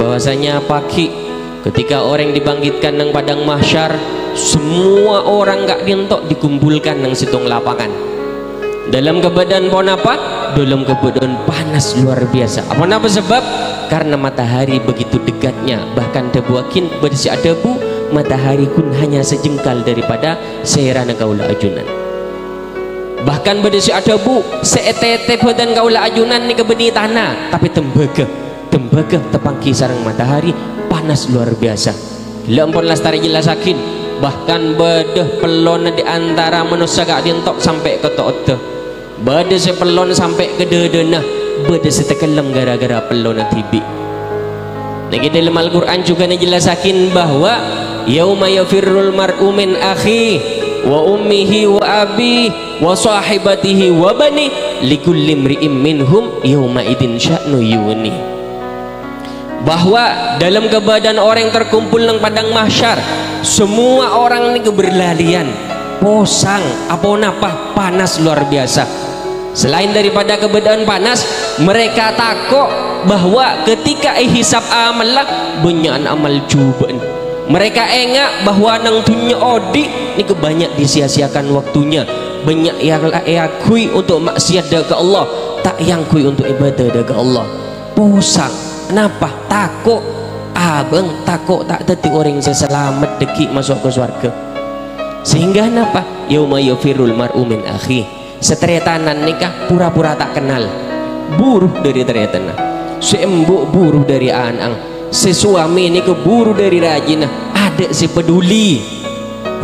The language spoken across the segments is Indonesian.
bahwasanya pagi ketika orang dibangkitkan nang padang mahsyar, semua orang gak dientok dikumpulkan nang situng lapangan. Dalam keadaan pon apa? Dalam keadaan panas luar biasa. Apa napa sebab? Karena matahari begitu dekatnya, bahkan debuakin bersih debu matahari kun hanya sejengkal daripada serana kaula ajunan. Bahkan bersih debu seetete badan kaula ajunan ni kebeni tanah, tapi tembaga tepangki sarang matahari panas luar biasa. Lampun lastari jelasakin, bahkan bedah pelon di antara manusia gak dientok sampai ke to'ote, bedah sepelon sampai ke dedena, bedah setekelem gara-gara pelon tibi. Nah kita dalam Al-Quran juga dijelasakin bahwa yauma yafirrul mar'u min akhi wa ummihi wa abi wa sahibatihi wa bani likulli imri'im minhum yauma idin sya'nu yuni. Bahwa dalam keadaan orang terkumpul nang padang mahsyar, semua orang ini keberlalian, posang, apa napa panas luar biasa. Selain daripada keadaan panas, mereka takut bahwa ketika hisab amal lah banyak amal cubaan. Mereka engak bahwa nang dunia odi ini kebanyak disia-siakan waktunya, banyak yang kui untuk maksiat ke Allah, tak yang kui untuk ibadah ke Allah. Posang. Kenapa? Takut abang, takut tak teti orang yang selamat deki masuk ke surga. Sehingga kenapa? Yauma yafirul mar'u min akhi. Seteretanan nikah pura-pura tak kenal, buruh dari teretanan. Seembuk buruh dari anang, sesuami ini keburu dari rajina. Ada si peduli.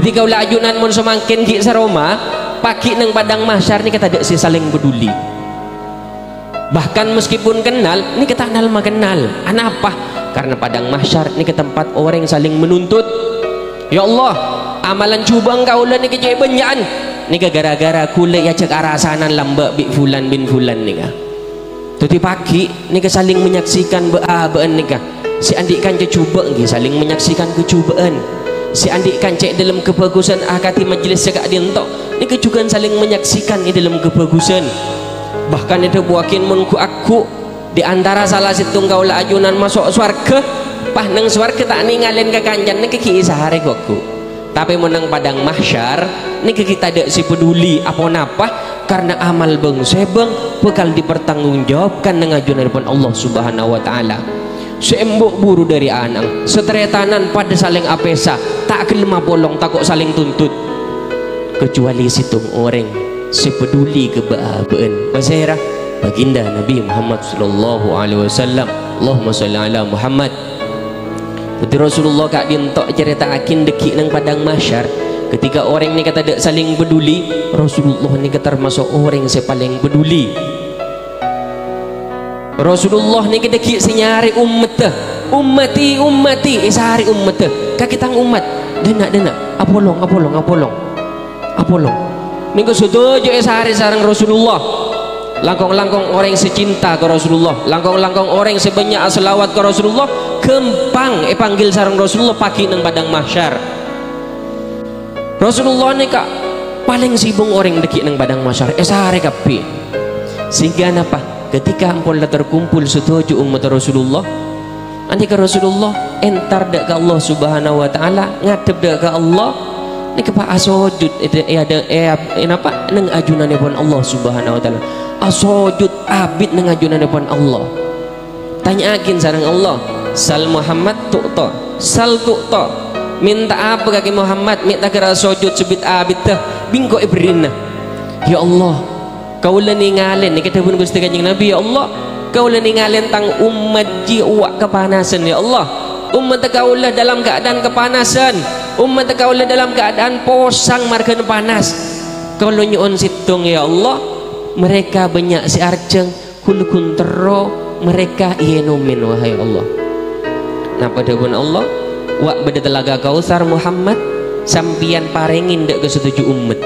Ketika ulah ajunan mun semakin ki saroma, pagi nang padang mahsyar ni kata ada si saling peduli. Bahkan meskipun kenal, ini kita kenal mengenal. Kenapa? Karena padang mahsyar ini ke tempat orang yang saling menuntut. Ya Allah, amalan coba engkau lah ni kejaya banyakan. Ni gara-gara kule ya cek arasanan lambak bi fulan bin fulan ni ka. Tuti pagi ni ke saling menyaksikan beabaan ni ka. Si andik kan coba ngi saling menyaksikan kecubaan. Si andik kan cek dalam kebagusan akati majlis segak dientok. Ni ke juga saling menyaksikan ni dalam kebagusan. Bahkan itu buakin menku aku di antara salah situng kaulah ajunan masuk swarga, pah nang swarga tak ninggalin ke kanjan ni kiki sehari aku. Tapi menang padang mahsyar ni kita ada si peduli apa napa karena amal bang sebang bakal dipertanggungjawabkan dengan ajunan pun Allah Subhanahu wa taala. Seembuk buru dari anang, seteretanan pada saling apesa, tak kelemah bolong takut saling tuntut. Kecuali situng orang sepeduli kebahagiaan masyarakat baginda Nabi Muhammad sallallahu alaihi wasallam. Allahumma shalli ala Muhammad. Jadi Rasulullah kak dientok cerita akin deki nang padang mahsyar, ketika orang ni kata dak saling peduli, Rasulullah ni kata termasuk orang yang paling peduli. Rasulullah ni deki senyari ummati sehari ummata kaki tang umat denak apolong minggu setuju sehari sarang Rasulullah, langkong-langkong orang yang secinta ke Rasulullah, langkong-langkong orang yang sebanyak selawat ke Rasulullah, kempang panggil sarang Rasulullah pagi nang padang mahsyar. Rasulullah ni kak paling sibuk orang deki nang padang mahsyar sehari kapi. Sehingga apa? Ketika ampun terkumpul setuju umat Rasulullah, nanti ke Rasulullah entar dak ke Allah Subhanahu wa taala, ngadep dak ke Allah ni kepa asojud ada apa nang ajunane pun Allah Subhanahu wa taala, asojud abid nang ajunane pun Allah. Tanya akin sareng Allah, sal Muhammad tu'ta, sal tu'ta, minta apa kaki Muhammad, minta kira sojud sebit abid tah bingko ibrina. Ya Allah, kau lah ninggalin ni kata pun Gusti Kanjeng Nabi, ya Allah kau lah ninggalin tang umat jiwa kepanasan. Ya Allah, umat kau lah dalam keadaan kepanasan, umat kau lah dalam keadaan posang markan panas. Kalau nyuun situng ya Allah, mereka banyak si arjeng kulukun tero, mereka ienumin wahai Allah. Napa dapun Allah wa beda telaga kausar Muhammad sampian parengin dak kesetuju umat.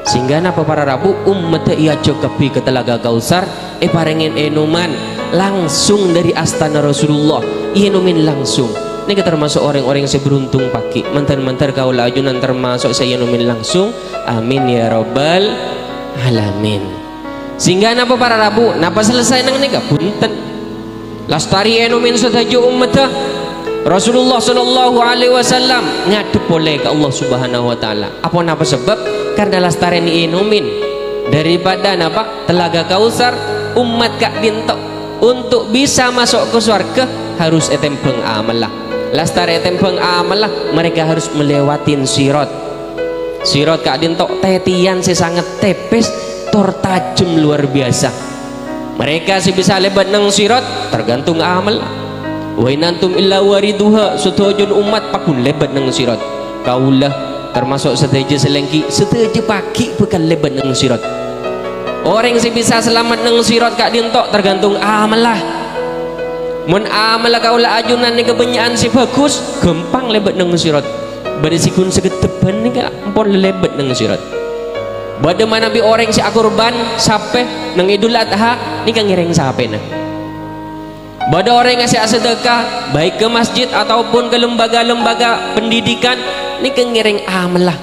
Sehingga napa para rabu umat ia cokepi ke telaga kausar parengin enuman langsung dari astana Rasulullah, ienumin langsung. Ini termasuk orang-orang yang seberuntung pagi mantar-mantar kaula ajunan termasuk saya ienumin langsung. Amin ya rabbal alamin. Sehingga napa para rabu napa selesai nang nika punten lastari enumin setaja ummata Rasulullah sallallahu alaihi wasallam ngadep oleh ke Allah Subhanahu wa taala. Apa sebab? Karena lastari ni enumin daripada apa? Telaga Kausar umat Kak Dintok untuk bisa masuk ke surga harus etempeng amalah. Lastari etempeng amalah mereka harus melewatin sirat. Sirat Kak Dintok tetian sangat tepes tor tajam luar biasa. Mereka sih bisa lebat nang sirat tergantung amal. Wa inantum illa wariduha setujuan umat pakun lebat nang sirat. Kaulah termasuk seteja selengki seteja pagi bukan lebat nang sirat. Orang sih bisa selamat nang sirat Kak Dintok tergantung amal lah. Mun amal kaulah ajunan ni kebanyakan si bagus gampang lebat nang sirat. Barisikun segetepan ni kak ampun lebat nang sirat. Bada mana bi orang si akurban sampai nang Idul Adha ni kan ngireng sampai nah. Bada orang yang si sedekah baik ke masjid ataupun ke lembaga-lembaga pendidikan ni kan ngireng amal lah.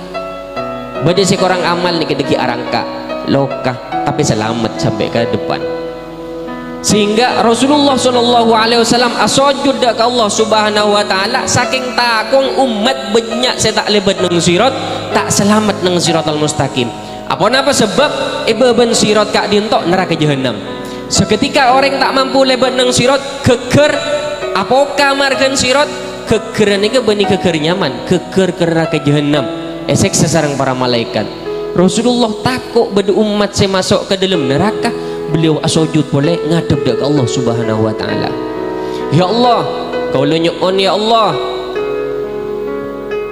Bada si korang amal ni kedeki arangka lokah tapi selamat sampai ke depan. Sehingga Rasulullah sallallahu alaihi wasallam asujud ke Allah Subhanahu wa taala saking takung umat banyak saya tak lebat nang sirat tak selamat nang siratal mustaqim. Apa sebab ibaban sirat Kak Dintok neraka jahanam. Seketika orang tak mampu lebat nang sirat keker apakah margan sirat kekeran ini bani keker nyaman keker ke neraka jahanam esek sesarang para malaikat. Rasulullah takut bada umat saya masuk ke dalam neraka beliau asujud boleh ngadep ke Allah Subhanahu wa taala. Ya Allah kau lenyon ya Allah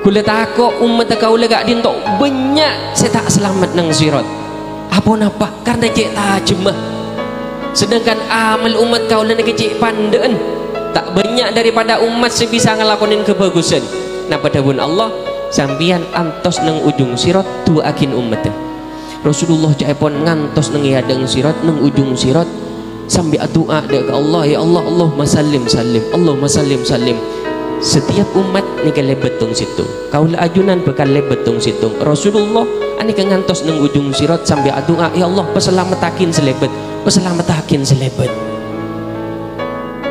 kula takut umat kau Kak Dintok banyak saya tak selamat nang sirat. Apa napa? Karena cek tajamah. Sedangkan amal umat kau lana kecik pandaan tak banyak daripada umat sebisa ngelakonin kebagusan. Napa dawun Allah sampian antos nang ujung sirat tuakin umatnya. Rasulullah jaipon ngantos nang yadang sirat nang ujung sirat sambil doa ke Allah, ya Allah Allahumma sallim sallim Allahumma sallim sallim. Setiap umat ni kan lebat tong situ. Kaulah ajunan bakal lebat tong situ. Rasulullah ani kan ngantos nang ujung sirat sambil doa, ya Allah peselamatakin selebat, peselamatakin selebat.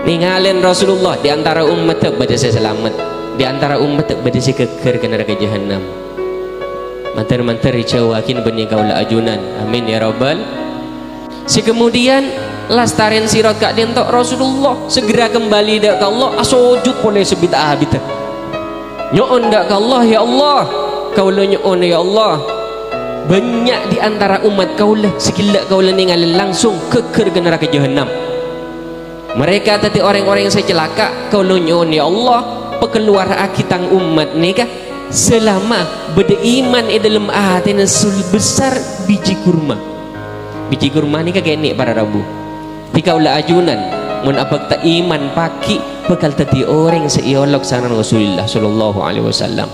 Ninggalin Rasulullah di antara umat tak bada saya selamat, di antara umat tak bada saya keker ke neraka jahanam. Mantar-mantar ricawakin bani kaulah ajunan. Amin ya rabbal. Si kemudian lastarin sirat Kak Dintok Rasulullah segera kembali dak ke Allah asujud boleh sebit abita nyoon dak ke Allah, ya Allah kaulah nyoon ya Allah banyak di antara umat kaulah sekilak kaulah ninggalin langsung keker ke neraka jahanam. Mereka tadi orang-orang yang saya celaka kaulah nyoon ya Allah pekeluar akitang umat nikah selama beriman dalam hatinya sebesar biji kurma. Biji kurma ni kayak ni para rabu tika ulah ajunan mun apa tak iman paki bakal tadi orang seiolok sana Rasulullah sallallahu alaihi wasallam.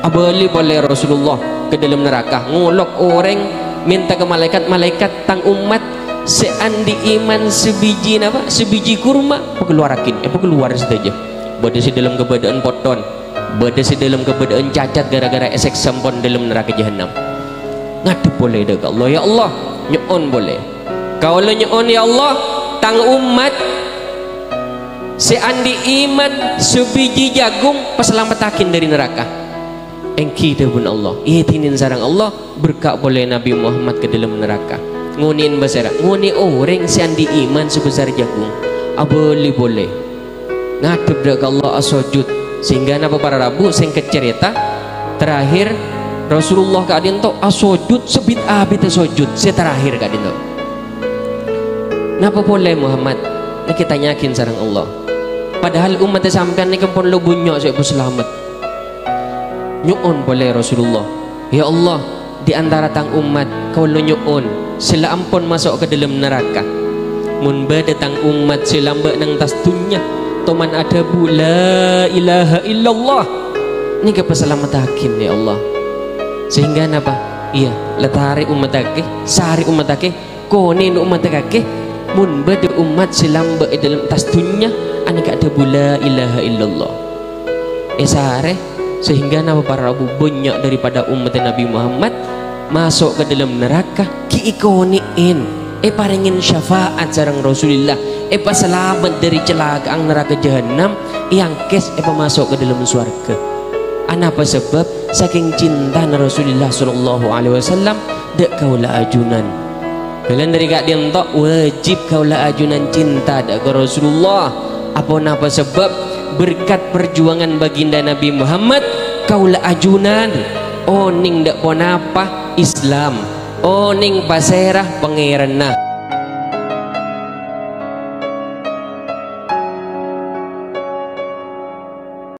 Abali boleh Rasulullah ke dalam neraka ngolok orang minta ke malaikat tang umat seandi iman sebiji apa sebiji kurma keluarakin keluar saja bada si dalam keadaan poton bada si dalam keadaan cacat gara-gara esek sampon dalam neraka jahanam. Ngadep boleh dak Allah, ya Allah nyoon boleh kalau nyoon ya Allah tang umat seandi iman sebiji jagung peselamatakin dari neraka engki dahun Allah iatinin sarang Allah berkak boleh Nabi Muhammad ke dalam neraka ngunin basara nguni orang seandi iman sebesar jagung aboli boleh ngadep dak Allah asujud sehingga napa para rabu sing kecerita terakhir Rasulullah Kak Dintok asujud sebit abit asujud saya terakhir Kak Dintok. Napa boleh Muhammad? Ni kita yakin sarang Allah. Padahal umat sampean ni kempon lo bunyo saya selamat. Nyuon boleh Rasulullah. Ya Allah, di antara tang umat kau lo nyuon sila ampun masuk ke dalam neraka. Mun bada tang umat sila mbak nang tas dunya toman ada bu la ilaha illallah. Ni ke peselamatakin ya Allah. Sehingga napa? Iya, letari umat ake, sari umat ake, konin umat ake. Mun bada umat silamba dalam tas dunya anika ada bula ilaha illallah esare sehingga nama para rabu banyak daripada umat Nabi Muhammad masuk ke dalam neraka ki ikoniin paringin syafaat sareng Rasulullah, paselamat dari celakaan neraka jahanam, yang kes masuk ke dalam surga. Apa sebab? Saking cinta Rasulullah sallallahu alaihi wasallam dek kaulah ajunan. Kalian dari kak dia entok wajib kaulah ajunan cinta dek Rasulullah. Apa sebab? Berkat perjuangan baginda Nabi Muhammad kaulah ajunan. Oh ning dak pon apa Islam. Oh ning paserah pangeran nah.